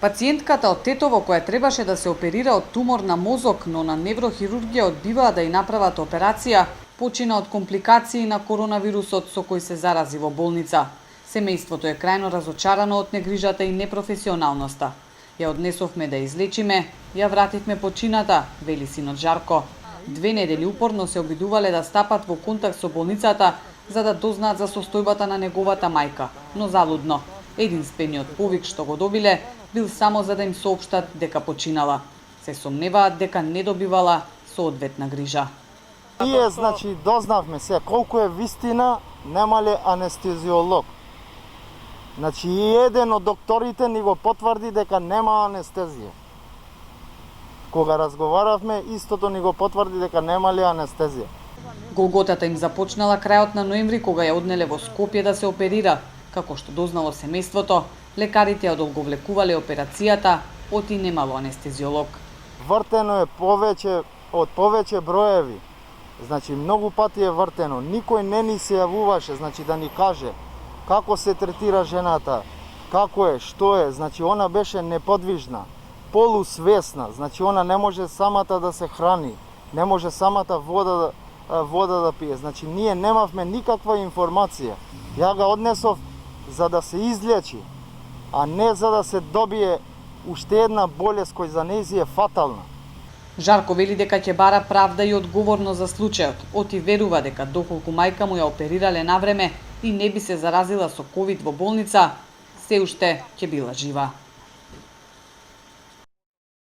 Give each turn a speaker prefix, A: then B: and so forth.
A: Пациентката од Тетово, која требаше да се оперира од тумор на мозок, но на неврохирургија одбиваа да ја направат операција, почина од компликации на коронавирусот со кој се зарази во болница. Семејството е крајно разочарано од негрижата и непрофесионалноста. Ја однесовме да излечиме, ја вративме почината, вели синот Жарко. 2 недели упорно се обидувале да стапат во контакт со болницата за да дознаат за состојбата на неговата мајка, но залудно. Единствениот повик што го добиле бил само за да им соопштат дека починала. Се сомневаат дека не добивала соодветна грижа.
B: Ние, дознавме се колку е вистина, немале анестезиолог. И еден од докторите ни го потврди дека нема анестезија. Кога разговаравме, истото ни го потврди дека немале анестезија.
A: Голготата им започнала крајот на ноември, кога ја однеле во Скопје да се оперира. Како што дознало семејството, лекарите ја одолговлекувале операцијата, оти немало анестезиолог.
B: Вртено е повеќе броеви. Многу пати е вртено. Никој не ни се јавуваше, да ни каже како се третира жената, како е, што е. Она беше неподвижна, полусвесна. Она не може самата да се храни, не може самата вода да пие. Ние немавме никаква информација. Ја ga однесов за да се излечи, а не за да се добие уште една болест која за нејзи е фатална.
A: Жарко вели дека ќе бара правда и одговорност за случајот. Оти верува дека доколку мајка му ја оперирале навреме и не би се заразила со ковид во болница, се уште ќе била жива.